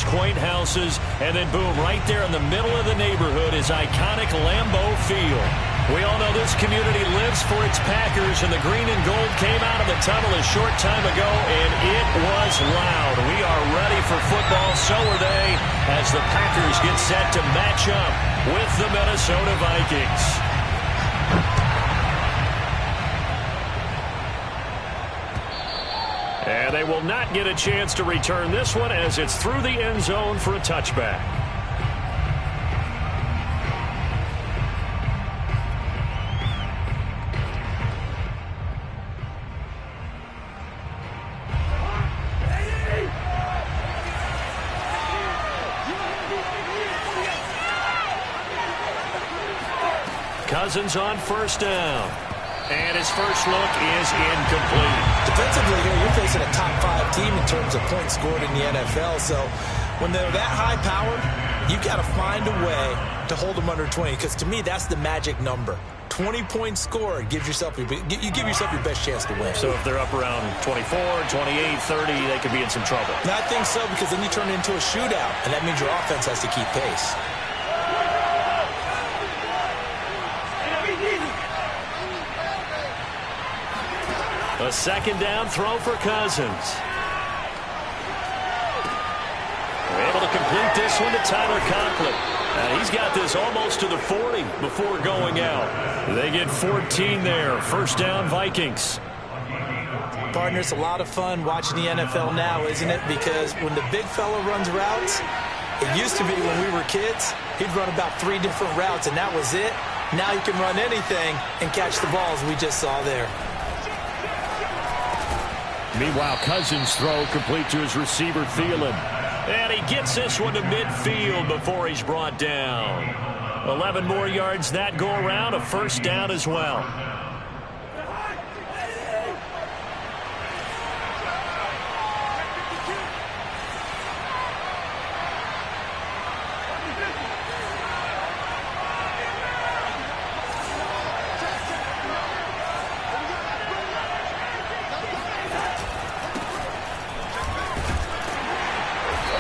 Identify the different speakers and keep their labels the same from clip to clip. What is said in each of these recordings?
Speaker 1: nice, quaint houses, and then boom, right there in the middle of the neighborhood is iconic Lambeau Field. We all know this community lives for its Packers, and the green and gold came out of the tunnel a short time ago, and it was loud. We are ready for football, so are they, as the Packers get set to match up with the Minnesota Vikings. And they will not get a chance to return this one as it's through the end zone for a touchback. Cousins on first down. And his first look is incomplete.
Speaker 2: Defensively here, you're facing a top-5 team in terms of points scored in the NFL. So when they're that high-powered, you've got to find a way to hold them under 20. Because to me, that's the magic number. 20 points scored gives yourself you give yourself your best chance to win.
Speaker 1: So if they're up around 24, 28, 30, they could be in some trouble.
Speaker 2: And I think so, because then you turn it into a shootout, and that means your offense has to keep pace.
Speaker 1: A second down throw for Cousins. We're able to complete this one to Tyler Conklin. He's got this almost to the 40 before going out. They get 14 there. First down, Vikings.
Speaker 2: Partner, it's a lot of fun watching the NFL now, isn't it? Because when the big fella runs routes, it used to be when we were kids, he'd run about 3 different routes, and that was it. Now he can run anything and catch the balls we just saw there.
Speaker 1: Meanwhile, Cousins' throw complete to his receiver, Thielen. And he gets this one to midfield before he's brought down. 11 more yards that go around, a first down as well.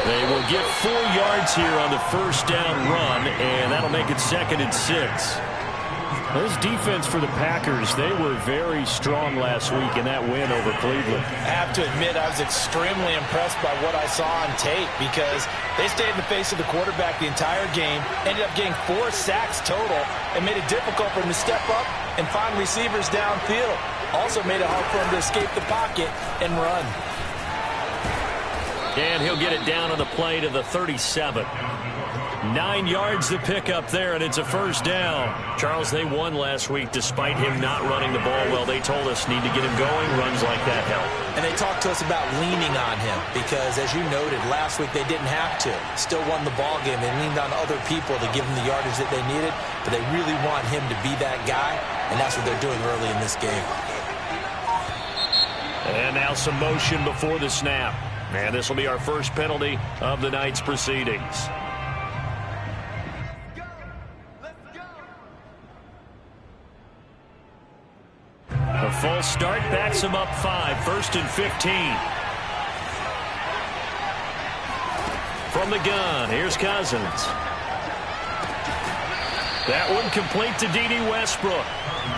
Speaker 1: They will get 4 yards here on the first down run, and that'll make it 2nd and 6. This defense for the Packers, they were very strong last week in that win over Cleveland.
Speaker 2: I have to admit, I was extremely impressed by what I saw on tape because they stayed in the face of the quarterback the entire game, ended up getting 4 sacks total, and made it difficult for him to step up and find receivers downfield. Also made it hard for him to escape the pocket and run.
Speaker 1: And he'll get it down on the play to the 37. 9 yards to pick up there, and it's a first down. Charles, they won last week despite him not running the ball well. They told us need to get him going. Runs like that help.
Speaker 2: And they talked to us about leaning on him because, as you noted, last week they didn't have to. Still won the ball game. They leaned on other people to give them the yardage that they needed, but they really want him to be that guy, and that's what they're doing early in this game.
Speaker 1: And now some motion before the snap. And this will be our first penalty of the night's proceedings. A full start backs him up 5. 1st and 15. From the gun, here's Cousins. That one complete to D.D. Westbrook.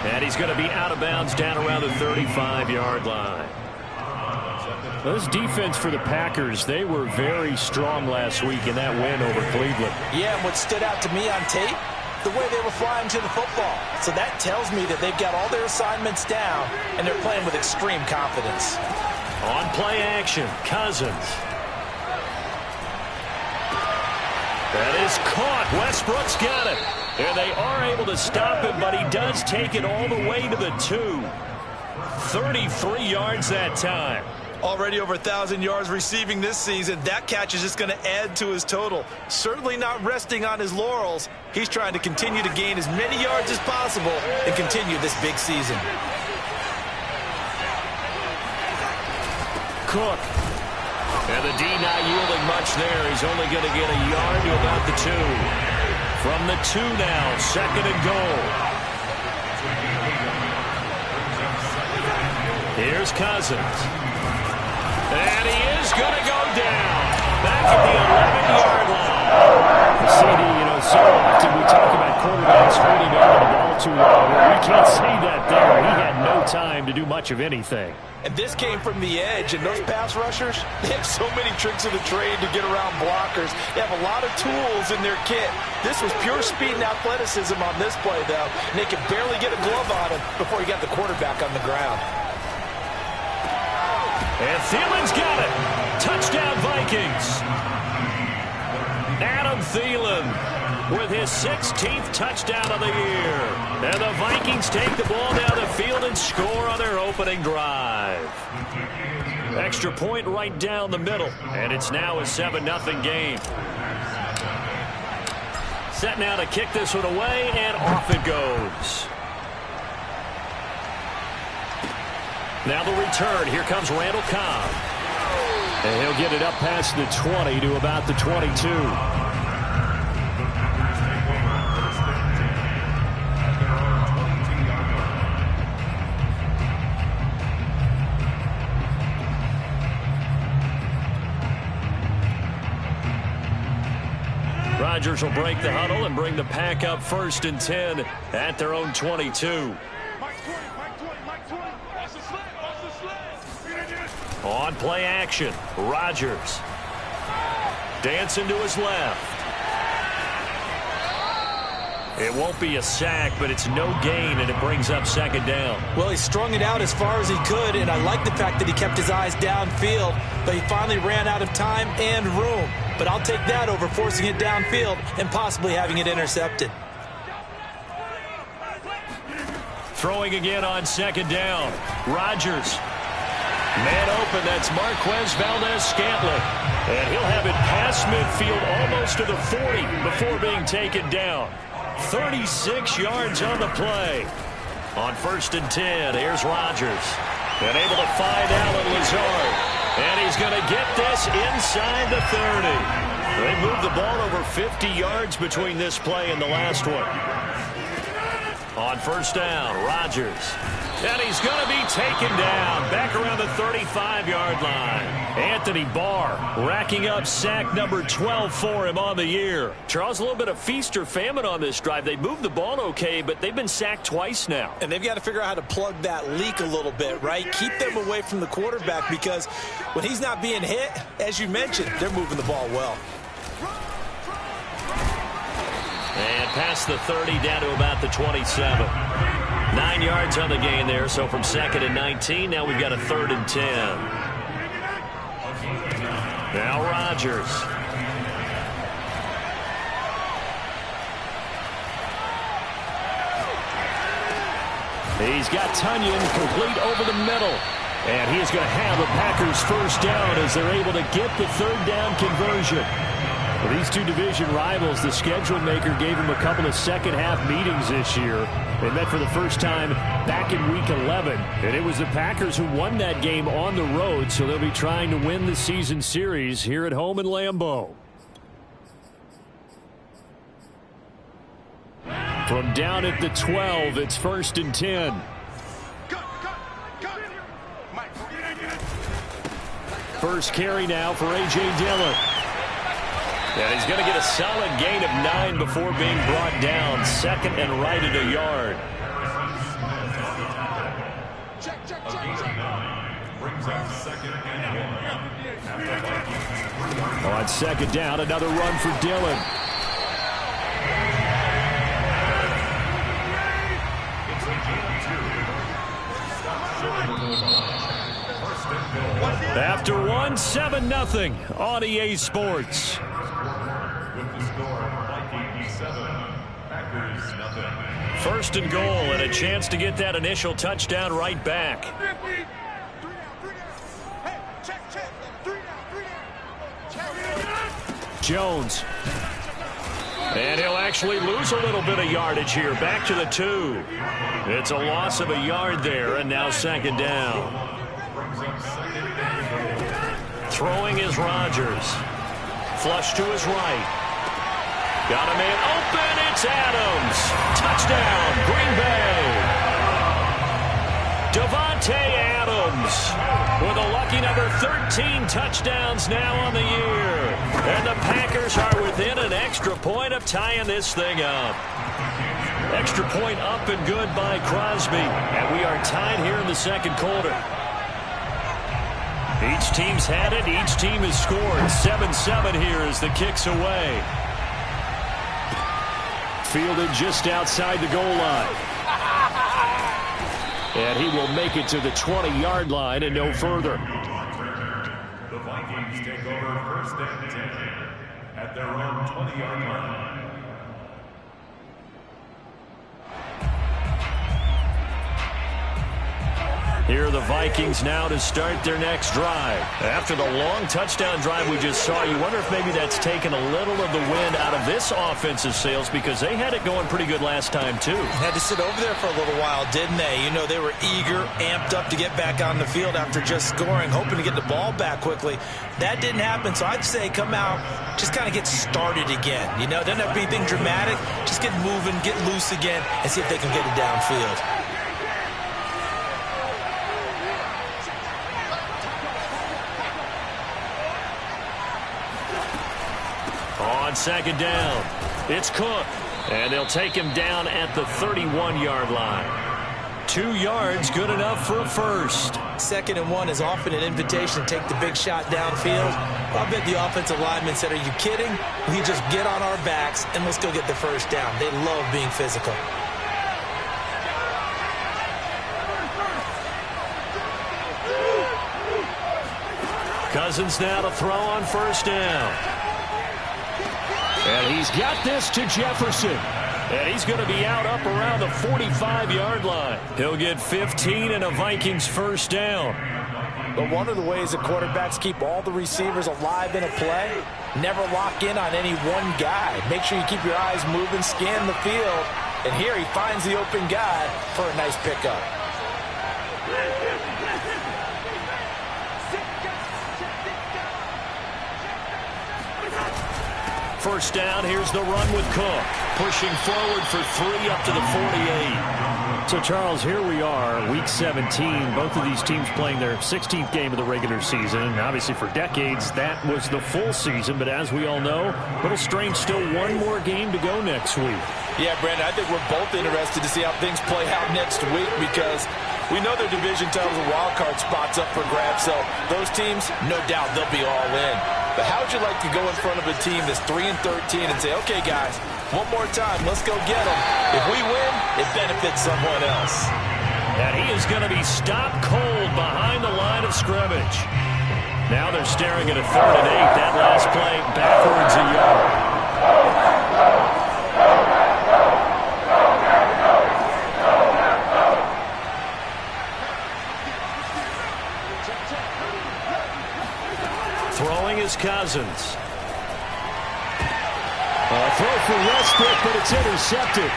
Speaker 1: And he's going to be out of bounds down around the 35-yard line. This defense for the Packers, they were very strong last week in that win over Cleveland.
Speaker 2: Yeah, and what stood out to me on tape, the way they were flying to the football. So that tells me that they've got all their assignments down, and they're playing with extreme confidence.
Speaker 1: On play action, Cousins. That is caught. Westbrook's got it. And they are able to stop him, but he does take it all the way to the 2. 33 yards that time.
Speaker 2: Already over 1,000 yards receiving this season. That catch is just going to add to his total. Certainly not resting on his laurels. He's trying to continue to gain as many yards as possible and continue this big season.
Speaker 1: Cook. And the D not yielding much there. He's only going to get a yard to about the 2. From the 2 now, 2nd and goal. Here's Cousins. And he is going to go down. Back at the 11. can't say that there. He had no time to do much of anything.
Speaker 2: And this came from the edge, and those pass rushers, they have so many tricks of the trade to get around blockers. They have a lot of tools in their kit. This was pure speed and athleticism on this play, though, and they could barely get a glove on him before he got the quarterback on the ground.
Speaker 1: And Thielen's got it. Touchdown, Vikings. Adam Thielen with his 16th touchdown of the year. And the Vikings take the ball down the field and score on their opening drive. Extra point right down the middle. And it's now a 7-0 game. Set now to kick this one away, and off it goes. Now the return. Here comes Randall Cobb. And he'll get it up past the 20 to about the 22. Rodgers will break the huddle and bring the pack up 1st and 10 at their own 22. On play action, Rodgers. Dancing to his left. It won't be a sack, but it's no gain, and it brings up 2nd down.
Speaker 2: Well, he strung it out as far as he could, and I like the fact that he kept his eyes downfield, but he finally ran out of time and room. But I'll take that over forcing it downfield and possibly having it intercepted.
Speaker 1: Throwing again on 2nd down. Rodgers. Man open, that's Marquez Valdez-Scantling. And he'll have it past midfield almost to the 40 before being taken down. 36 yards on the play. On 1st and 10, here's Rodgers. And able to find Allen Lazard. And he's going to get this inside the 30. They moved the ball over 50 yards between this play and the last one. On 1st down, Rodgers. And he's going to be taken down back around the 35-yard line. Anthony Barr racking up sack number 12 for him on the year. Charles, a little bit of feast or famine on this drive. They moved the ball okay, but they've been sacked twice now.
Speaker 2: And they've got to figure out how to plug that leak a little bit, right? Keep them away from the quarterback, because when he's not being hit, as you mentioned, they're moving the ball well.
Speaker 1: And past the 30 down to about the 27. 9 yards on the gain there, so from 2nd and 19, now we've got a 3rd and 10. Now Rodgers. He's got Tunyon complete over the middle. And he is going to have the Packers 1st down as they're able to get the 3rd down conversion. Well, these two division rivals, the schedule maker gave them a couple of second-half meetings this year. They met for the first time back in Week 11, and it was the Packers who won that game on the road, so they'll be trying to win the season series here at home in Lambeau. From down at the 12, it's 1st and 10. First carry now for A.J. Dillon. And he's going to get a solid gain of 9 before being brought down. 2nd and right at a yard. On 2nd down, another run for Dillon. After one, 7-0 on EA Sports. First and goal, and a chance to get that initial touchdown right back. Jones. And he'll actually lose a little bit of yardage here. Back to the 2. It's a loss of a yard there, and now 2nd down. Throwing is Rodgers. Flush to his right. Got a man open. It's Adams. Touchdown, Green Bay. Davante Adams with a lucky number 13 touchdowns now on the year. And the Packers are within an extra extra point of tying this thing up. Extra point up and good by Crosby. And we are tied here in the second quarter. Each team's had it. Each team has scored. 7-7 here as the kick's away. Fielded just outside the goal line. And he will make it to the 20-yard line and no further.
Speaker 3: The Vikings take over first and 10 at their own 20-yard line.
Speaker 1: Here are the Vikings now to start their next drive. After the long touchdown drive we just saw, you wonder if maybe that's taken a little of the wind out of this offensive sails, because they had it going pretty good last time too.
Speaker 2: Had to sit over there for a little while, didn't they? You know, they were eager, amped up to get back on the field after just scoring, hoping to get the ball back quickly. That didn't happen, so I'd say come out, just kind of get started again. You know, doesn't have to be anything dramatic. Just get moving, get loose again, and see if they can get it downfield.
Speaker 1: On second down, it's Cook, and they'll take him down at the 31-yard line. 2 yards, good enough for a first.
Speaker 2: 2nd and 1 is often an invitation to take the big shot downfield. I bet the offensive lineman said, are you kidding? We just get on our backs and let's go get the first down. They love being physical.
Speaker 1: Cousins now to throw on first down. And he's got this to Jefferson. And he's going to be out up around the 45-yard line. He'll get 15 and a Vikings first down.
Speaker 2: But one of the ways that quarterbacks keep all the receivers alive in a play, never lock in on any one guy. Make sure you keep your eyes moving, scan the field. And here he finds the open guy for a nice pickup.
Speaker 1: First down, here's the run with Cook. Pushing forward for 3 up to the 48. So, Charles, here we are, Week 17. Both of these teams playing their 16th game of the regular season. And obviously, for decades, that was the full season. But as we all know, a little strange, still one more game to go next week.
Speaker 2: Yeah, Brandon, I think we're both interested to see how things play out next week, because we know their division titles and wild card spots up for grabs. So those teams, no doubt, they'll be all in. But how would you like to go in front of a team that's 3-13 and say, okay, guys, one more time, let's go get them. If we win, it benefits someone else.
Speaker 1: And he is going to be stopped cold behind the line of scrimmage. Now they're staring at a 3rd and 8. That last play backwards a yard. Throwing is Cousins. Throw for Westbrook, but it's intercepted.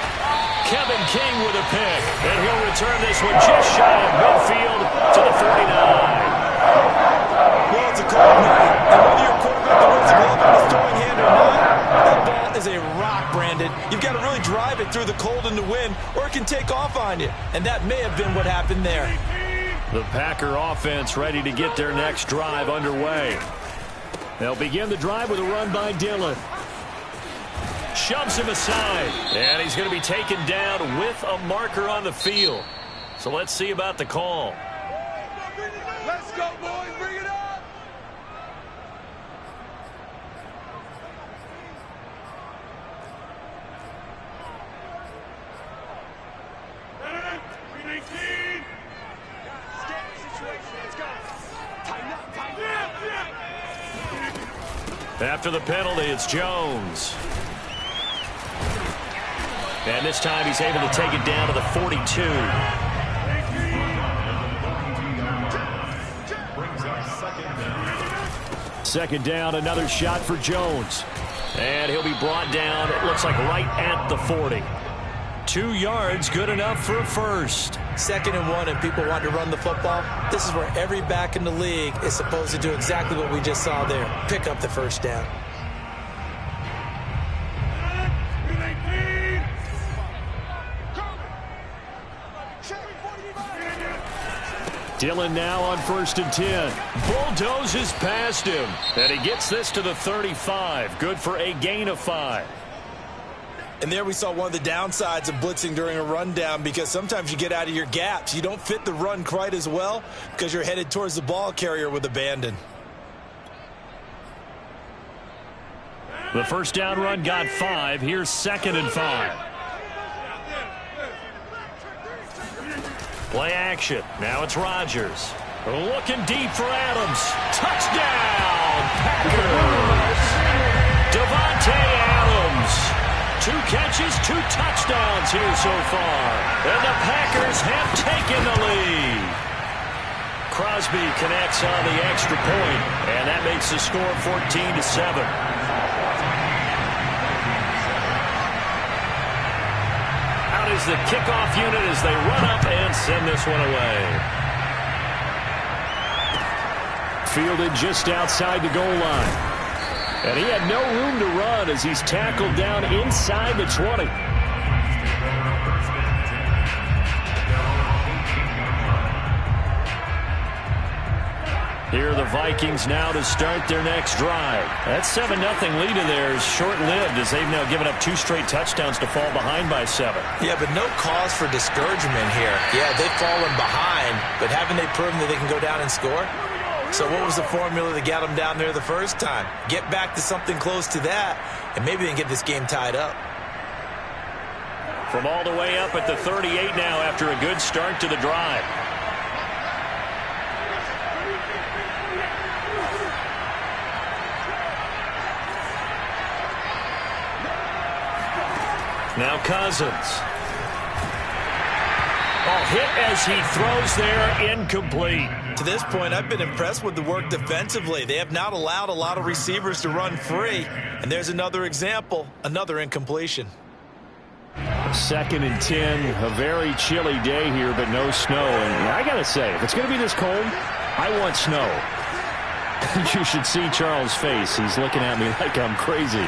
Speaker 1: Kevin King with a pick, and he'll return this one just shy of midfield to the 49.
Speaker 2: Well, it's a cold night, and whether you're a quarterback that wears a glove on his throwing hand or not, that ball is a rock, Brandon. You've got to really drive it through the cold and the wind, or it can take off on you, and that may have been what happened there.
Speaker 1: The Packer offense ready to get their next drive underway. They'll begin the drive with a run by Dillon. Shoves him aside, and he's going to be taken down with a marker on the field. So let's see about the call.
Speaker 4: Let's go, boys. Bring it up.
Speaker 1: After the penalty, it's Jones. And this time he's able to take it down to the 42. Second down, another shot for Jones. And he'll be brought down, it looks like right at the 40. 2 yards, good enough for a first.
Speaker 2: 2nd and 1, and people want to run the football. This is where every back in the league is supposed to do exactly what we just saw there. Pick up the first down.
Speaker 1: Dillon now on 1st and 10. Bulldozes past him. And he gets this to the 35. Good for a gain of 5.
Speaker 2: And there we saw one of the downsides of blitzing during a rundown, because sometimes you get out of your gaps. You don't fit the run quite as well because you're headed towards the ball carrier with abandon.
Speaker 1: The first down run got 5. Here's 2nd and 5. Play action. Now it's Rodgers. Looking deep for Adams. Touchdown, Packers. Devontae Adams. 2 catches, 2 touchdowns here so far. And the Packers have taken the lead. Crosby connects on the extra point, and that makes the score 14-7. Out is the kickoff unit as they run up and send this one away. Fielded just outside the goal line. And he had no room to run as he's tackled down inside the 20. Here are the Vikings now to start their next drive. That 7-0 lead of theirs short-lived as they've now given up 2 straight touchdowns to fall behind by 7.
Speaker 2: Yeah, but no cause for discouragement here. Yeah, they've fallen behind, but haven't they proven that they can go down and score? So what was the formula that got them down there the first time? Get back to something close to that, and maybe they can get this game tied up.
Speaker 1: From all the way up at the 38 now after a good start to the drive. Now Cousins. Hit as he throws there, incomplete.
Speaker 2: To this point, I've been impressed with the work defensively. They have not allowed a lot of receivers to run free. And there's another example, another incompletion.
Speaker 1: 2nd and 10, a very chilly day here, but no snow. And I got to say, if it's going to be this cold, I want snow. You should see Charles' face. He's looking at me like I'm crazy.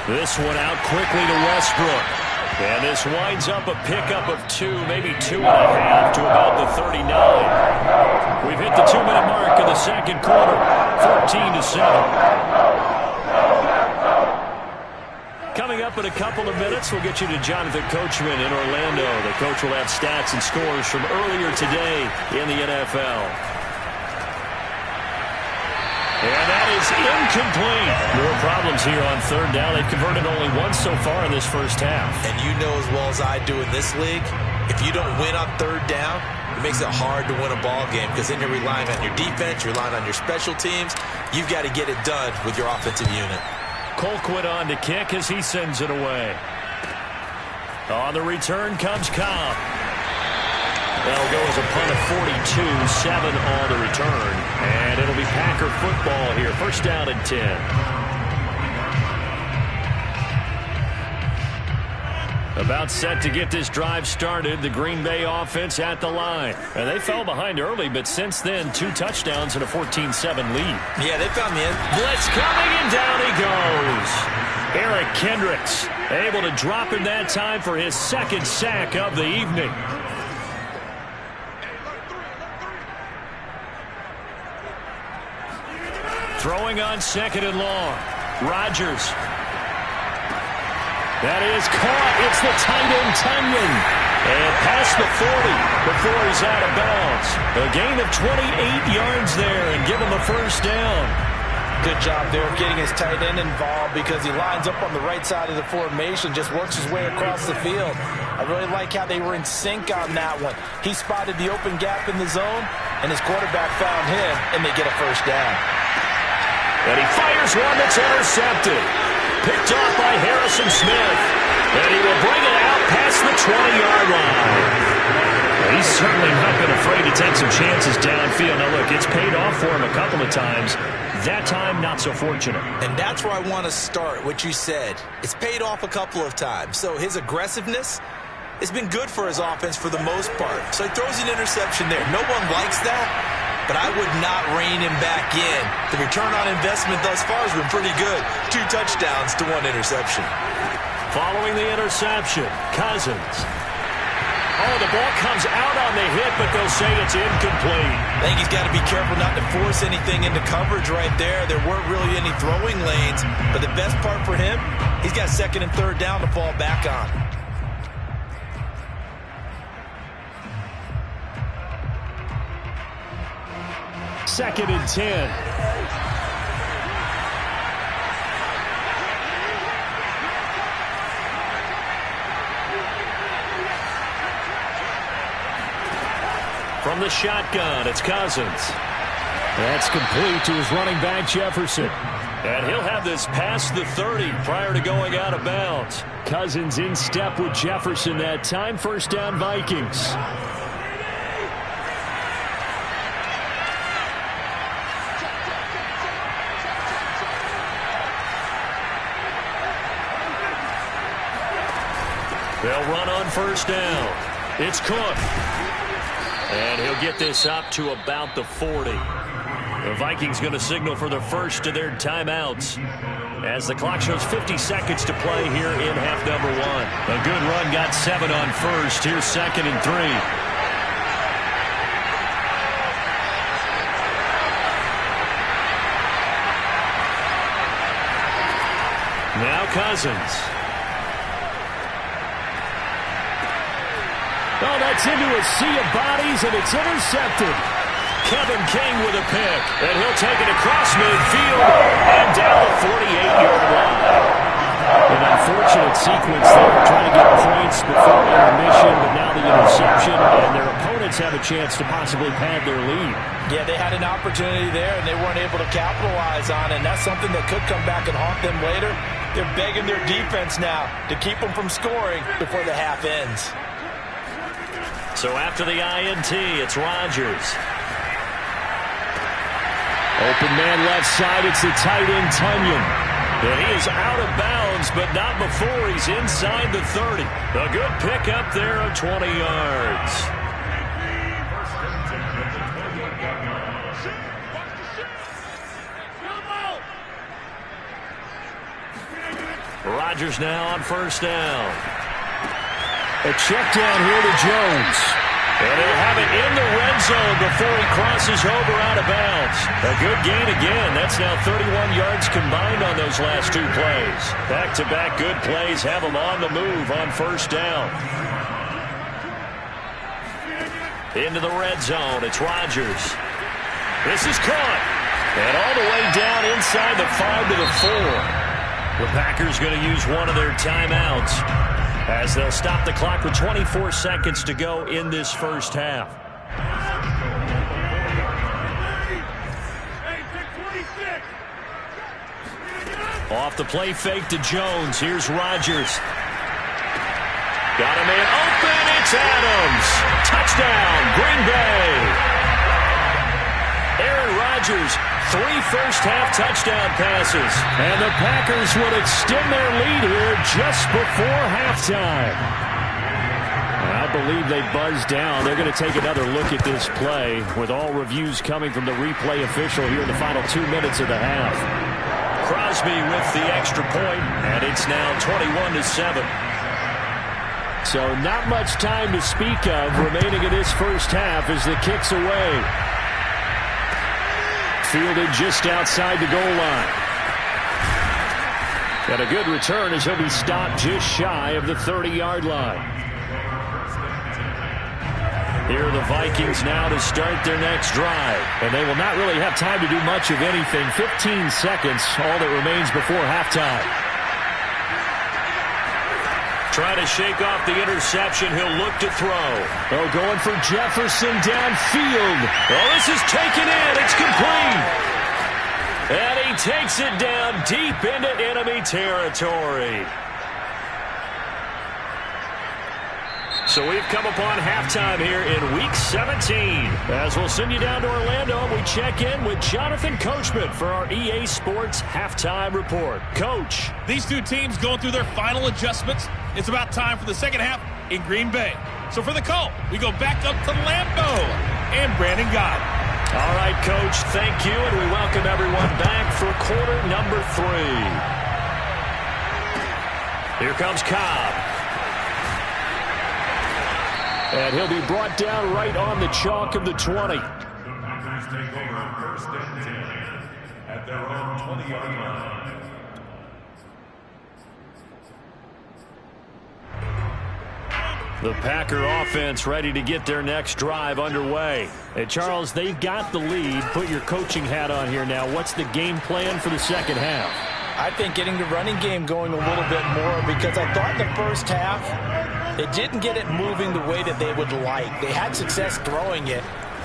Speaker 1: This one out quickly to Westbrook. And this winds up a pickup of 2, maybe 2.5 to about the 39. We've hit the 2-minute mark in the second quarter, 14-7. Coming up in a couple of minutes, we'll get you to Jonathan Coachman in Orlando. The coach will have stats and scores from earlier today in the NFL. And that is incomplete. More problems here on 3rd down. They've converted only once so far in this first half.
Speaker 2: And you know as well as I do in this league, if you don't win on 3rd down, it makes it hard to win a ball game, because then you're relying on your defense, you're relying on your special teams. You've got to get it done with your offensive unit. Colquitt on to kick as he sends it away. On the return comes Cobb. That'll go as a punt of 42, 7 on the return. And it'll be Packer football here. First down and 10. About set to get this drive started. The Green Bay offense at the line. And they fell behind early, but since then, 2 touchdowns and a 14-7 lead. Yeah, they found the end. Blitz coming, and down he goes. Eric Kendricks able to drop him that time for his 2nd sack of the evening. Throwing on 2nd and long. Rodgers. That is caught. It's the tight end, Tunyon. And past the 40 before he's out of bounds. A gain of 28 yards there and give him a first down. Good job there of getting his tight end involved, because he lines up on the right side of the formation, just works his way across the field. I really like how they were in sync on that one. He spotted the open gap in the zone, and his quarterback found him, and they get a first down. And he fires one that's intercepted. Picked off by Harrison Smith. And he will bring it out past the 20-yard line. He's certainly not been afraid to take some chances downfield. Now, look, it's paid off for him a couple of times. That time, not so fortunate. And that's where I want to start, what you said. It's paid off a couple of times. So his aggressiveness has been good for his offense for the most part. So he throws an interception there. No one likes that, but I would not rein him back in. The return on investment thus far has been pretty good. 2 touchdowns to 1 interception. Following the interception, Cousins.
Speaker 1: Oh, the ball comes out on the hit, but they'll say it's incomplete.
Speaker 2: I think he's got to be careful not to force anything into coverage right there. There weren't really any throwing lanes, but the best part for him, he's got second and third down to fall back on.
Speaker 1: Second and 10. From the shotgun, it's Cousins. That's complete to his running back, Jefferson. And he'll have this past the 30 prior to going out of bounds. Cousins in step with Jefferson that time. First down, Vikings. They'll run on first down. It's Cook. And he'll get this up to about the 40. The Vikings going to signal for the first of their timeouts as the clock shows 50 seconds to play here in half number 1. A good run got 7 on first. Here's second and 3. Now Cousins. Oh, that's into a sea of bodies, and it's intercepted. Kevin King with a pick, and he'll take it across midfield and down the 48-yard line. An unfortunate sequence there, trying to get points before intermission, but now the interception, and their opponents have a chance to possibly pad their lead.
Speaker 2: Yeah, they had an opportunity there, and they weren't able to capitalize on it, and that's something that could come back and haunt them later. They're begging their defense now to keep them from scoring before the half ends.
Speaker 1: So after the INT, it's Rodgers. Open man left side, it's the tight end, Tunyon. And he is out of bounds, but not before he's inside the 30. A good pickup there of 20 yards. Rodgers now on first down. A check down here to Jones. And he'll have it in the red zone before he crosses over out of bounds. A good gain again. That's now 31 yards combined on those last 2 plays. Back-to-back good plays have him on the move on first down. Into the red zone. It's Rodgers. This is caught. And all the way down inside the 5 to the 4. The Packers going to use one of their timeouts as they'll stop the clock with 24 seconds to go in this first half. Off the play fake to Jones. Here's Rodgers. Got a man open. It's Adams. Touchdown, Green Bay. Aaron Rodgers, 3 first-half touchdown passes. And the Packers would extend their lead here just before halftime. I believe they buzzed down. They're going to take another look at this play with all reviews coming from the replay official here in the final 2 minutes of the half. Crosby with the extra point, and it's now 21-7. So not much time to speak of remaining in this first half as the kick's away. Fielded just outside the goal line. And a good return as he'll be stopped just shy of the 30-yard line. Here are the Vikings now to start their next drive. And they will not really have time to do much of anything. 15 seconds, all that remains before halftime. Trying to shake off the interception. He'll look to throw. Oh, going for Jefferson downfield. Oh, this is taken in. It's complete. And he takes it down deep into enemy territory. So we've come upon halftime here in Week 17. As we'll send you down to Orlando, and we check in with Jonathan Coachman for our EA Sports Halftime Report. Coach.
Speaker 5: These two teams going through their final adjustments. It's about time for the second half in Green Bay. So for the call, we go back up to Lambeau and Brandon Gott.
Speaker 1: All right, Coach, thank you, and we welcome everyone back for quarter number 3. Here comes Cobb. And he'll be brought down right on the chalk of the 20.
Speaker 3: The Packers take over first and 10 at their own 20-yard line.
Speaker 1: The Packer offense ready to get their next drive underway. And Charles, they've got the lead. Put your coaching hat on here now. What's the game plan for the second half?
Speaker 2: I think getting the running game going a little bit more, because I thought in the first half they didn't get it moving the way that they would like. They had success throwing it,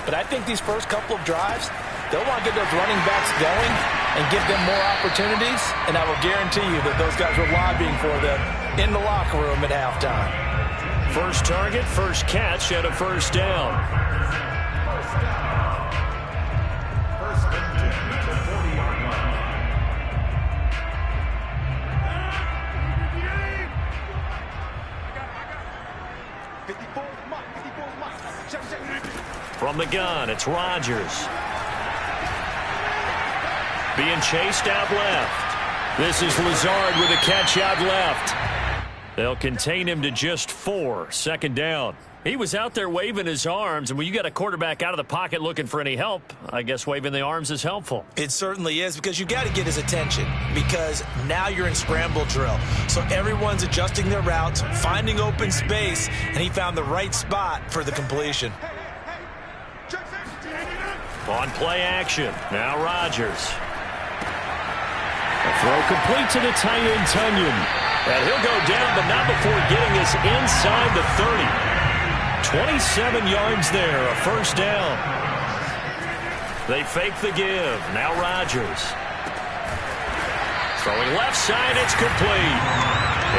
Speaker 2: but I think these first couple of drives, they'll want to get those running backs going and give them more opportunities, and I will guarantee you that those guys were lobbying for them in the locker room at halftime.
Speaker 1: First target, first catch, and a first down.
Speaker 3: First and 10 at the 40-yard line.
Speaker 1: From the gun, it's Rodgers. Being chased out left. This is Lazard with a catch out left. They'll contain him to just 4. Second down. He was out there waving his arms, and when you got a quarterback out of the pocket looking for any help, I guess waving the arms is helpful.
Speaker 2: It certainly is, because you got to get his attention, because now you're in scramble drill. So everyone's adjusting their routes, finding open space, and he found the right spot for the completion.
Speaker 1: On play action, now Rodgers. A throw complete to the tight end, Tunyon. And he'll go down, but not before getting us inside the 30. 27 yards there, a first down. They fake the give. Now Rodgers. Throwing left side, it's complete.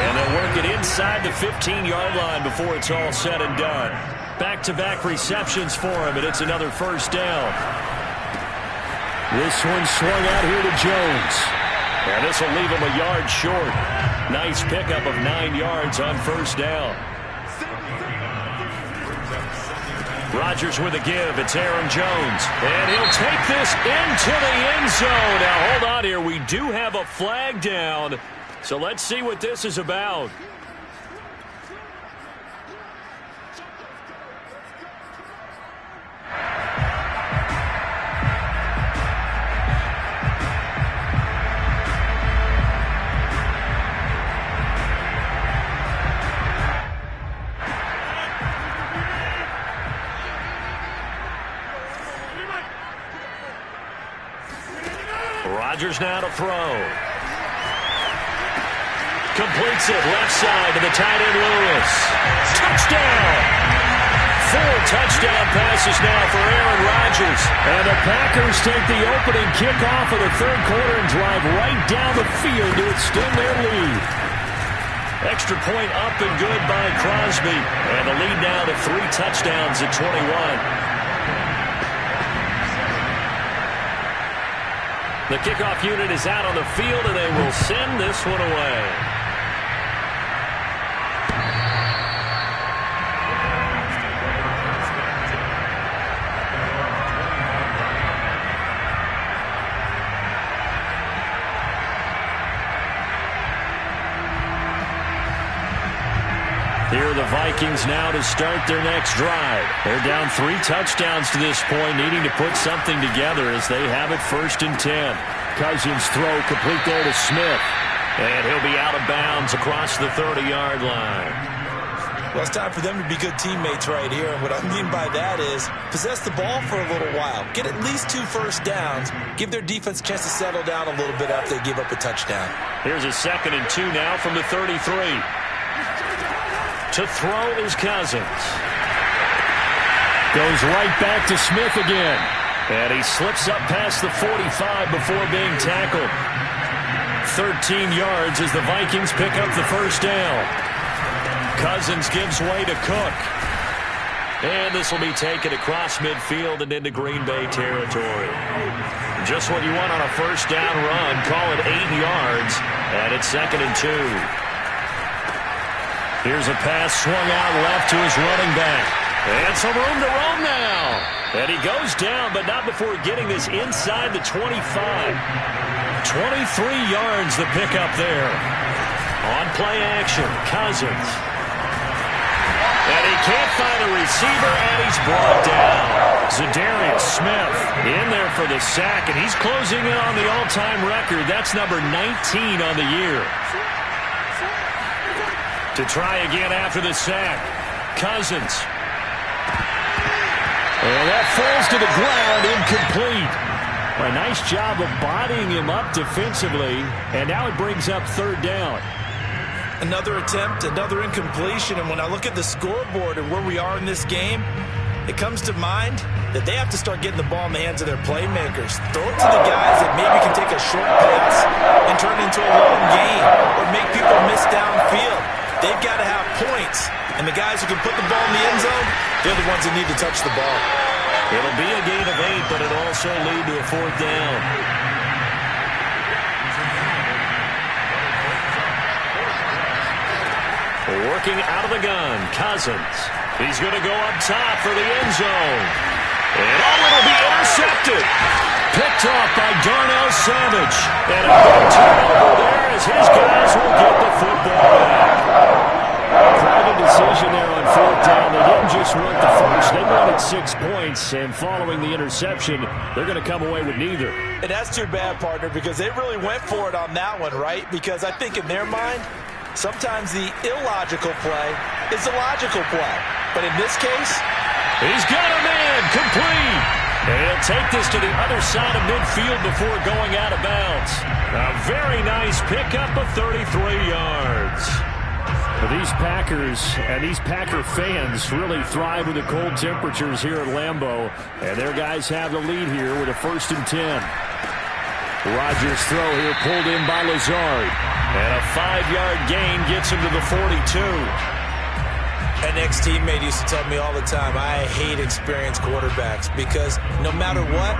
Speaker 1: And they'll work it inside the 15-yard line before it's all said and done. Back-to-back receptions for him, and it's another first down. This one swung out here to Jones. And this will leave him a yard short. Nice pickup of 9 yards on first down. Rodgers with a give. It's Aaron Jones. And he'll take this into the end zone. Now, hold on here. We do have a flag down. So let's see what this is about. Rodgers now to throw. Completes it left side to the tight end Lewis. Touchdown! 4 touchdown passes now for Aaron Rodgers. And the Packers take the opening kickoff of the third quarter and drive right down the field to extend their lead. Extra point up and good by Crosby. And the lead now to 3 touchdowns at 21. The kickoff unit is out on the field, and they will send this one away. Here are the Vikings now to start their next drive. They're down 3 touchdowns to this point, needing to put something together as they have it first and 10. Cousins throw complete there to Smith. And he'll be out of bounds across the 30-yard line.
Speaker 2: Well, it's time for them to be good teammates right here. And what I mean by that is possess the ball for a little while. Get at least 2 first downs. Give their defense a chance to settle down a little bit after they give up a touchdown.
Speaker 1: Here's a 2nd and 2 now from the 33. To throw is Cousins. Goes right back to Smith again. And he slips up past the 45 before being tackled. 13 yards as the Vikings pick up the first down. Cousins gives way to Cook. And this will be taken across midfield and into Green Bay territory. Just what you want on a first down run. Call it 8 yards. And it's 2nd and 2. Here's a pass swung out left to his running back. And some room to roam now. And he goes down, but not before getting this inside the 25. 23 yards the pickup there. On play action, Cousins. And he can't find a receiver, and he's brought down. Zadarius Smith in there for the sack, and he's closing in on the all-time record. That's number 19 on the year. To try again after the sack, Cousins. And that falls to the ground, incomplete. A nice job of bodying him up defensively, and now it brings up third down.
Speaker 2: Another attempt, another incompletion, and when I look at the scoreboard and where we are in this game, it comes to mind that they have to start getting the ball in the hands of their playmakers. Throw it to the guys that maybe can take a short pass and turn it into a long gain or make people miss downfield. They've got to have points, and the guys who can put the ball in the end zone, they're the ones that need to touch the ball.
Speaker 1: It'll be a gain of 8, but it'll also lead to a fourth down. Working out of the gun, Cousins. He's going to go up top for the end zone. And it'll be intercepted. Picked off by Darnell Savage. And a good turnover there as his guys will get the football back. Private decision there on fourth down. They didn't just want the first. They wanted 6 points. And following the interception, they're going to come away with neither.
Speaker 2: And that's too bad, partner, because they really went for it on that one, right? Because I think in their mind, sometimes the illogical play is the logical play. But in this case,
Speaker 1: he's got a man complete. And he'll take this to the other side of midfield before going out of bounds. A very nice pickup of 33 yards. These Packers and these Packer fans really thrive with the cold temperatures here at Lambeau. And their guys have the lead here with a 1st and 10. Rodgers' throw here pulled in by Lazard. And a 5-yard gain gets him to the 42.
Speaker 2: An ex-teammate used to tell me all the time, I hate experienced quarterbacks because no matter what,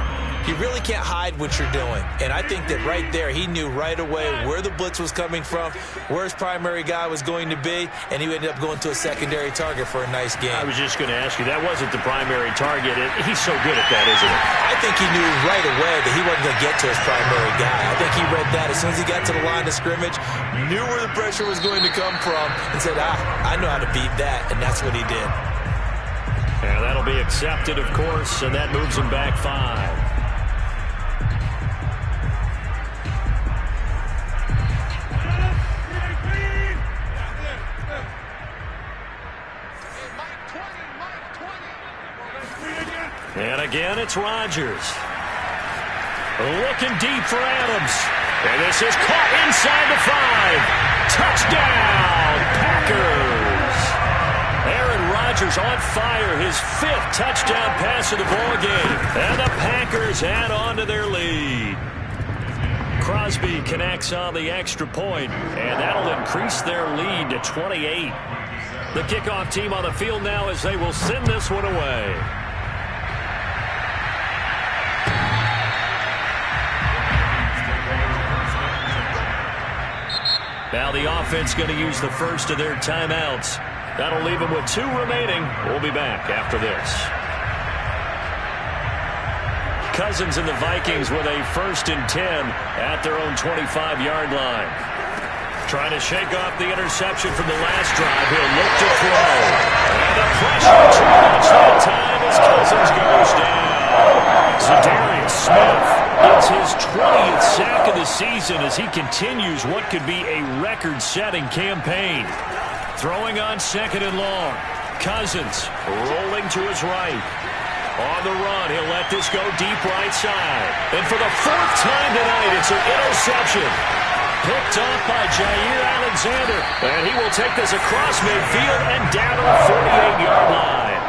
Speaker 2: you really can't hide what you're doing. And I think that right there, he knew right away where the blitz was coming from, where his primary guy was going to be, and he ended up going to a secondary target for a nice game.
Speaker 1: I was just going to ask you, that wasn't the primary target. He's so good at that, isn't he?
Speaker 2: I think he knew right away that he wasn't going to get to his primary guy. I think he read that as soon as he got to the line of scrimmage, knew where the pressure was going to come from, and said, I know how to beat that, and that's what he did.
Speaker 1: And that'll be accepted, of course, and that moves him back 5. And again, it's Rodgers. Looking deep for Adams. And this is caught inside the 5. Touchdown, Packers. Aaron Rodgers on fire. His 5th touchdown pass of the ballgame. And the Packers add on to their lead. Crosby connects on the extra point, and that'll increase their lead to 28. The kickoff team on the field now as they will send this one away. Now the offense going to use the first of their timeouts. That'll leave them with 2 remaining. We'll be back after this. Cousins and the Vikings with a 1st and 10 at their own 25-yard line. Trying to shake off the interception from the last drive. He'll look to throw. And the pressure too much that time as Cousins goes down. Zadarius Smith gets his 20th sack of the season as he continues what could be a record-setting campaign. Throwing on 2nd and long. Cousins rolling to his right. On the run, he'll let this go deep right side. And for the 4th time tonight, it's an interception. Picked off by Jair Alexander. And he will take this across midfield and down to the 48-yard line.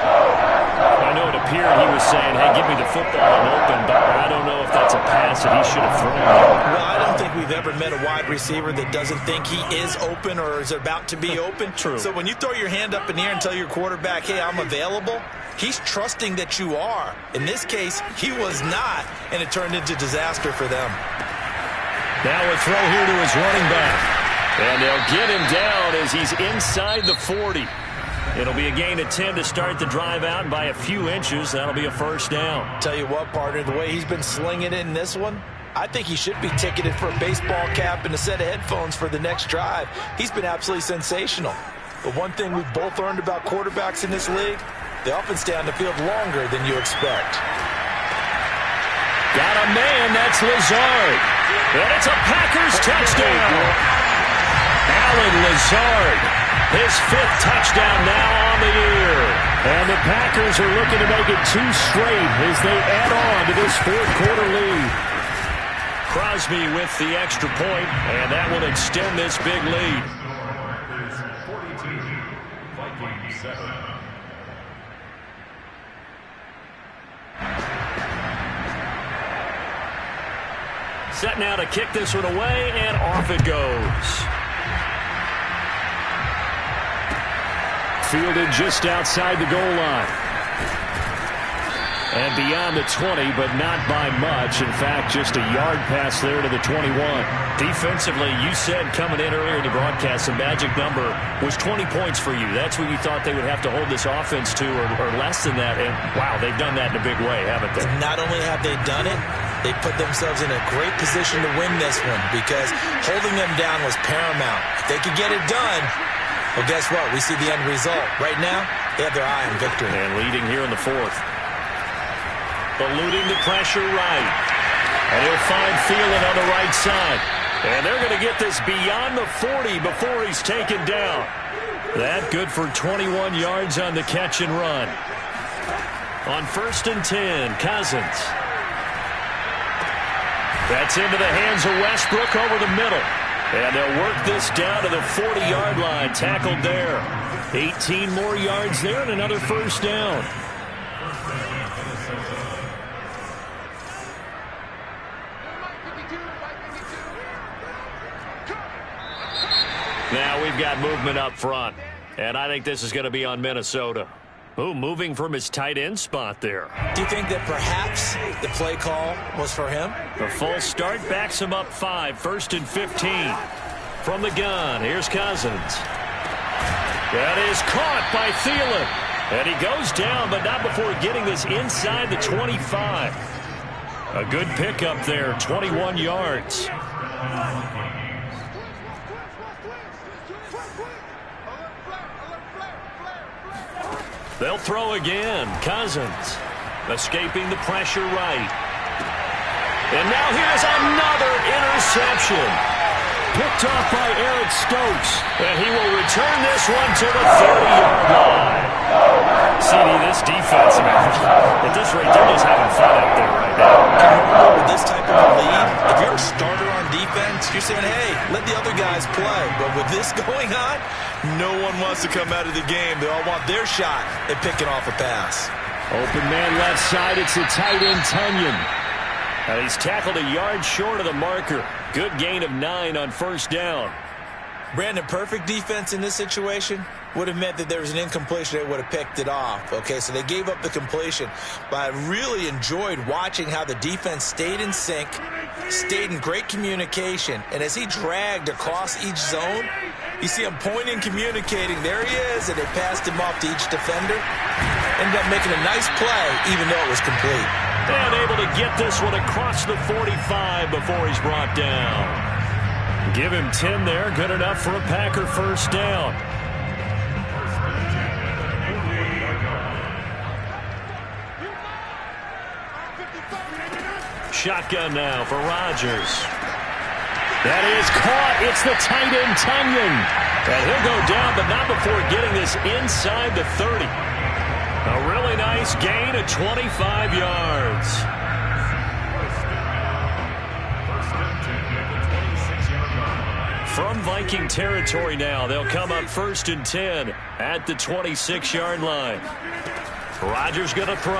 Speaker 1: I know it appeared he was saying, hey, give me the football, I'm open, but I don't know if that's a pass that he should have thrown.
Speaker 2: Well, I don't think we've ever met a wide receiver that doesn't think he is open or is about to be open.
Speaker 1: True.
Speaker 2: So when you throw your hand up in the air and tell your quarterback, hey, I'm available, he's trusting that you are. In this case, he was not, and it turned into disaster for them.
Speaker 1: Now a throw here to his running back. And they'll get him down as he's inside the 40. It'll be a gain of 10 to start the drive out, and by a few inches, that'll be a 1st down.
Speaker 2: Tell you what, partner, the way he's been slinging it in this one, I think he should be ticketed for a baseball cap and a set of headphones for the next drive. He's been absolutely sensational. But one thing we've both learned about quarterbacks in this league, they often stay on the field longer than you expect.
Speaker 1: Got a man, that's Lazard. And it's a Packers touchdown. Allen Lazard, his 5th touchdown now on the year. And the Packers are looking to make it 2 straight as they add on to this 4th quarter lead. Crosby with the extra point, and that will extend this big lead.
Speaker 3: 42, Vikings 7.
Speaker 1: Set now to kick this one away, and off it goes. Fielded just outside the goal line. And beyond the 20, but not by much. In fact, just a yard pass there to the 21. Defensively, you said coming in earlier in the broadcast, the magic number was 20 points for you. That's what you thought they would have to hold this offense to, or less than that. And, wow, they've done that in a big way, haven't they?
Speaker 2: Not only have they done it, they put themselves in a great position to win this one because holding them down was paramount. If they could get it done, well, guess what? We see the end result. Right now, they have their eye on victory.
Speaker 1: And leading here in the 4th. Eluding the pressure right. And he'll find Thielen on the right side. And they're going to get this beyond the 40 before he's taken down. That good for 21 yards on the catch and run. On 1st and 10, Cousins. That's into the hands of Westbrook over the middle. And they'll work this down to the 40-yard line. Tackled there. 18 more yards there and another first down. Now we've got movement up front. And I think this is going to be on Minnesota. Ooh, moving from his tight end spot there.
Speaker 2: Do you think that perhaps the play call was for him?
Speaker 1: The false start backs him up 5, 1st and 15. From the gun, here's Cousins. That is caught by Thielen. And he goes down, but not before getting this inside the 25. A good pickup there, 21 yards. They'll throw again. Cousins escaping the pressure right. And now here's another interception. Picked off by Eric Stokes. And he will return this one to the 30-yard line. CD, this defense, at this rate, they're just having fun out there right now.
Speaker 2: With this type of a lead, if you're a starter on defense, you're saying, hey, let the other guys play. But with this going on, no one wants to come out of the game. They all want their shot at picking off a pass.
Speaker 1: Open man left side. It's the tight end, Tunyon. And he's tackled a yard short of the marker. Good gain of 9 on first down.
Speaker 2: Brandon, perfect defense in this situation would have meant that there was an incompletion. They would have picked it off. Okay, so they gave up the completion. But I really enjoyed watching how the defense stayed in sync, stayed in great communication. And as he dragged across each zone, you see him pointing, communicating. There he is, and they passed him off to each defender. Ended up making a nice play, even though it was complete.
Speaker 1: And able to get this one across the 45 before he's brought down. Give him 10 there. Good enough for a Packer first down. Shotgun now for Rodgers. That is caught. It's the tight end, Tunyon. And he'll go down, but not before getting this inside the 30. A really nice gain of 25 yards. From Viking territory now, they'll come up 1st and 10 at the 26-yard line. Rodgers going to throw.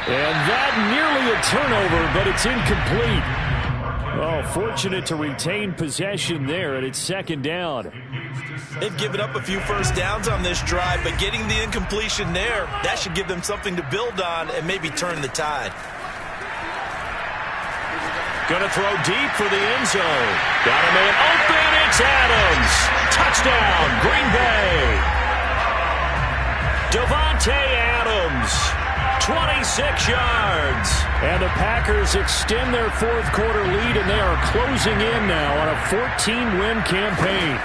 Speaker 1: And that nearly a turnover, but it's incomplete. Oh, fortunate to retain possession there, and it's 2nd down.
Speaker 2: They've given up a few first downs on this drive, but getting the incompletion there, that should give them something to build on and maybe turn the tide.
Speaker 1: Going to throw deep for the end zone. Got a man open. It's Adams. Touchdown, Green Bay. Devontae Adams, 26 yards. And the Packers extend their 4th quarter lead, and they are closing in now on a 14-win campaign.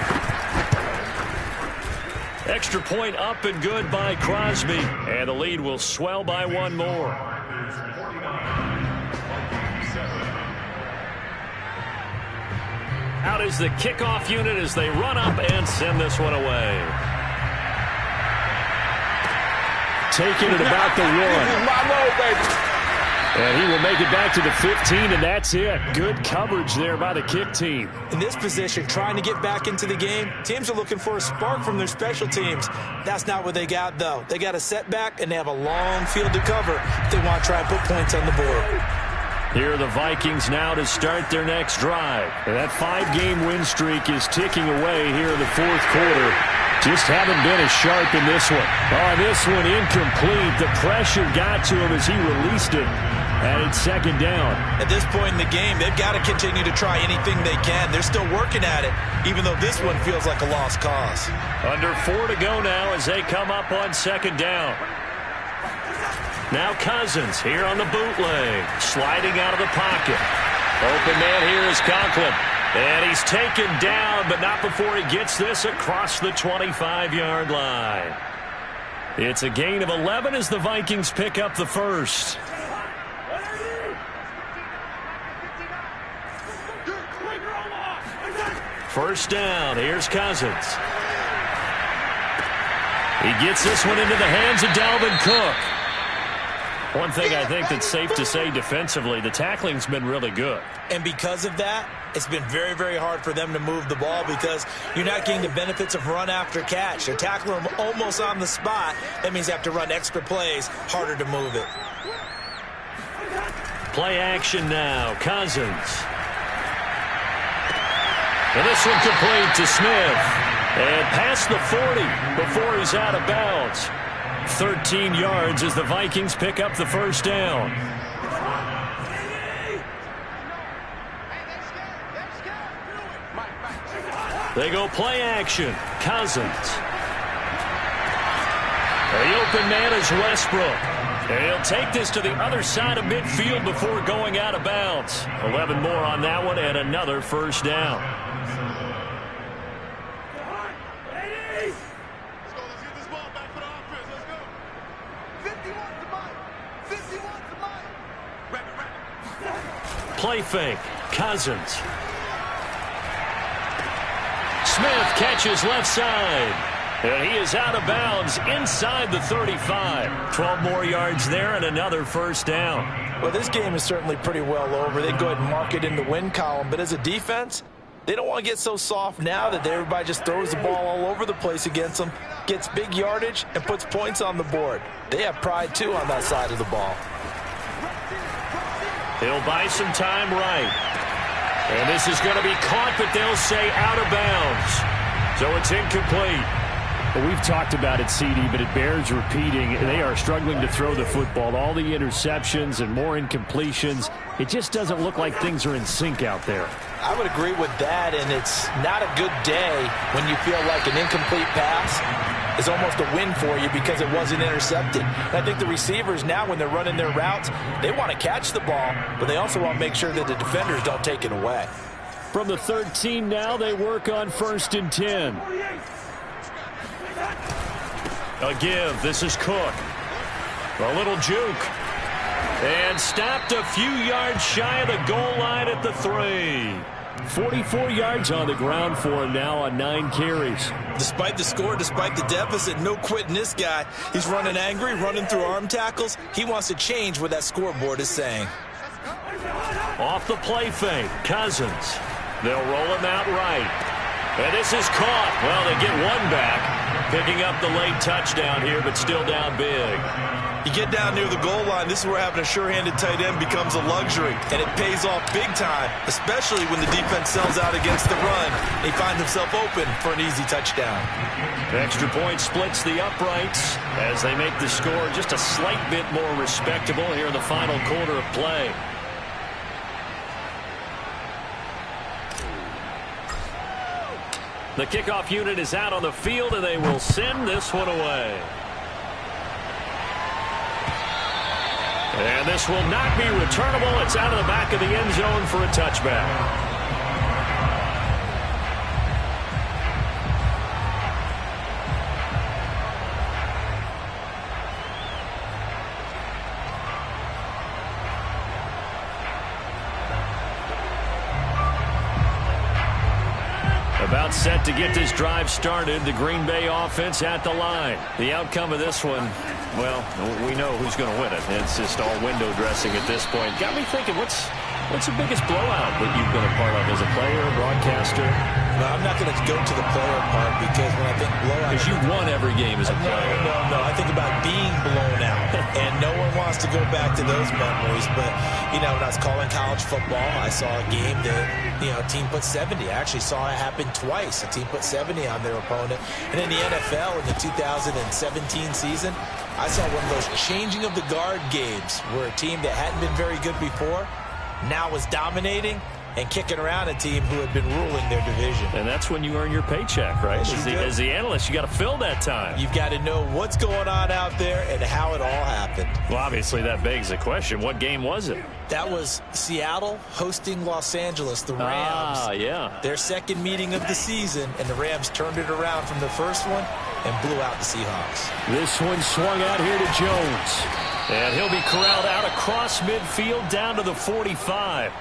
Speaker 1: Extra point up and good by Crosby. And the lead will swell by one more. Out is the kickoff unit as they run up and send this one away. Taking it about the 1. And he will make it back to the 15, and that's it. Good coverage there by the kick team.
Speaker 2: In this position, trying to get back into the game, teams are looking for a spark from their special teams. That's not what they got, though. They got a setback, and they have a long field to cover if they want to try and put points on the board.
Speaker 1: Here are the Vikings now to start their next drive. And that 5-game win streak is ticking away here in the fourth quarter. Just haven't been as sharp in this one. Oh, this one incomplete. The pressure got to him as he released it. And it's second down.
Speaker 2: At this point in the game, they've got to continue to try anything they can. They're still working at it, even though this one feels like a lost cause.
Speaker 1: Under 4 to go now as they come up on second down. Now Cousins here on the bootleg, sliding out of the pocket. Open man here is Conklin. And he's taken down, but not before he gets this across the 25-yard line. It's a gain of 11 as the Vikings pick up the first. First down, here's Cousins. He gets this one into the hands of Dalvin Cook. One thing I think that's safe to say defensively, the tackling's been really good.
Speaker 2: And because of that, it's been very, very hard for them to move the ball because you're not getting the benefits of run after catch. They're tackling them almost on the spot. That means they have to run extra plays, harder to move it.
Speaker 1: Play action now, Cousins. And this one complete to Smith. And past the 40 before he's out of bounds. 13 yards as the Vikings pick up the first down. They go play action. Cousins. The open man is Westbrook. And he'll take this to the other side of midfield before going out of bounds. 11 more on that one and another first down. Play fake. Cousins. Smith catches left side. And he is out of bounds inside the 35. 12 more yards there and another first down.
Speaker 2: Well, this game is certainly pretty well over. They go ahead and mark it in the win column. But as a defense, they don't want to get so soft now that everybody just throws the ball all over the place against them, gets big yardage, and puts points on the board. They have pride, too, on that side of the ball.
Speaker 1: He'll buy some time right. And this is going to be caught, but they'll say out of bounds. So it's incomplete.
Speaker 6: Well, we've talked about it, CD, but it bears repeating. They are struggling to throw the football. All the interceptions and more incompletions. It just doesn't look like things are in sync out there.
Speaker 2: I would agree with that, and it's not a good day when you feel like an incomplete pass is almost a win for you because it wasn't intercepted. And I think the receivers now, when they're running their routes, they want to catch the ball, but they also want to make sure that the defenders don't take it away.
Speaker 6: From the 13 now, they work on 1st and 10.
Speaker 1: A give. This is Cook. A little juke. And stopped a few yards shy of the goal line at the 3. 44 yards on the ground for him now on 9 carries.
Speaker 2: Despite the score, despite the deficit, no quitting this guy. He's running angry, running through arm tackles. He wants to change what that scoreboard is saying.
Speaker 1: Off the play fake, Cousins. They'll roll him out right. And this is caught. Well, they get one back. Picking up the late touchdown here, but still down big.
Speaker 2: You get down near the goal line, this is where having a sure-handed tight end becomes a luxury, and it pays off big time, especially when the defense sells out against the run. He finds himself open for an easy touchdown.
Speaker 1: Extra point splits the uprights as they make the score just a slight bit more respectable here in the final quarter of play. The kickoff unit is out on the field, and they will send this one away. And this will not be returnable. It's out of the back of the end zone for a touchback. About set to get this drive started. The Green Bay offense at the line. The outcome of this one, well, we know who's going to win it. It's just all window dressing at this point. Got me thinking, what's the biggest blowout that you've been a part of as a player, broadcaster?
Speaker 2: No, I'm not going to go to the player part because when I think blowout...
Speaker 1: Because you won every game as a player.
Speaker 2: No. I think about being blown out. And no one wants to go back to those memories. But, when I was calling college football, I saw a game that, a team put 70. I actually saw it happen twice. A team put 70 on their opponent. And in the NFL in the 2017 season, I saw one of those changing of the guard games where a team that hadn't been very good before now was dominating and kicking around a team who had been ruling their division.
Speaker 1: And that's when you earn your paycheck, right?
Speaker 2: Yes,
Speaker 1: As the analyst, you got to fill that time.
Speaker 2: You've got to know what's going on out there and how it all happened.
Speaker 1: Well, obviously, that begs the question. What game was it?
Speaker 2: That was Seattle hosting Los Angeles, the Rams.
Speaker 1: Yeah.
Speaker 2: Their second meeting of the season, and the Rams turned it around from the first one and blew out the Seahawks.
Speaker 6: This one swung out here to Jones.
Speaker 1: And he'll be corralled out across midfield down to the 45.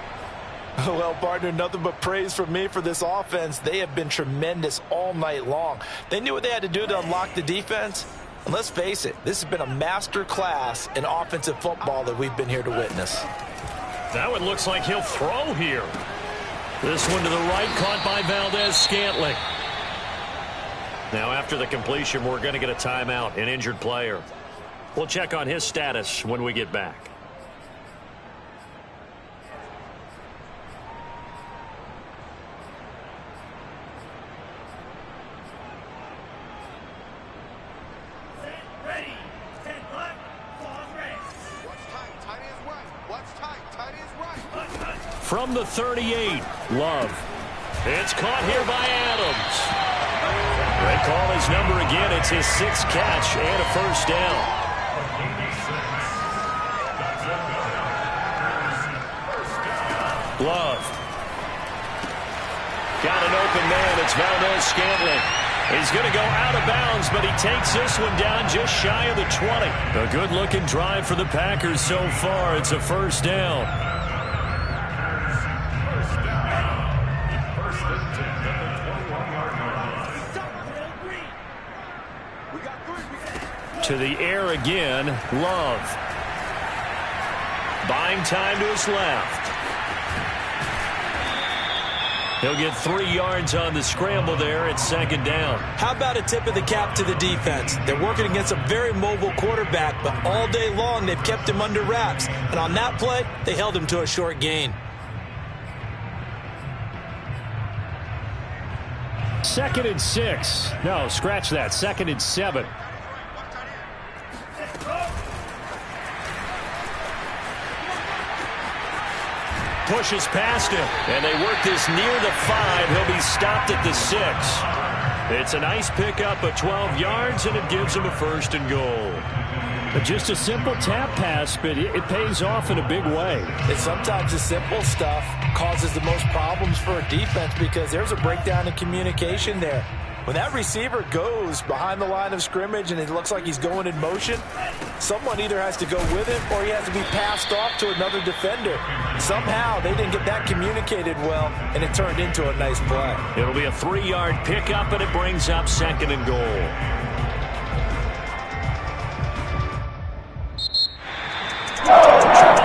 Speaker 2: Well, partner, nothing but praise from me for this offense. They have been tremendous all night long. They knew what they had to do to unlock the defense. And let's face it, this has been a master class in offensive football that we've been here to witness.
Speaker 1: That one looks like he'll throw here. This one to the right, caught by Valdez-Scantling. Now, after the completion, we're going to get a timeout, an injured player. We'll check on his status when we get back. From the 38, Love. It's caught here by Adams. They call his number again. It's his 6th catch and a first down. Love. Got an open man. It's Valdez-Scantling. He's going to go out of bounds, but he takes this one down just shy of the 20. A good-looking drive for the Packers so far. It's a first down. To the air again, Love. Buying time to his left. He'll get 3 yards on the scramble there. It's second down.
Speaker 2: How about a tip of the cap to the defense? They're working against a very mobile quarterback, but all day long they've kept him under wraps. And on that play, they held him to a short gain.
Speaker 6: 2nd and 6. No, scratch that. 2nd and 7.
Speaker 1: Pushes past him, and they work this near the 5. He'll be stopped at the 6. It's a nice pickup of 12 yards, and it gives him a 1st and goal.
Speaker 6: Just a simple tap pass, but it pays off in a big way.
Speaker 2: And sometimes the simple stuff causes the most problems for a defense because there's a breakdown in communication there. When that receiver goes behind the line of scrimmage and it looks like he's going in motion, someone either has to go with him or he has to be passed off to another defender. Somehow they didn't get that communicated well, and it turned into a nice play.
Speaker 1: It'll be a 3-yard pickup, and it brings up 2nd and goal.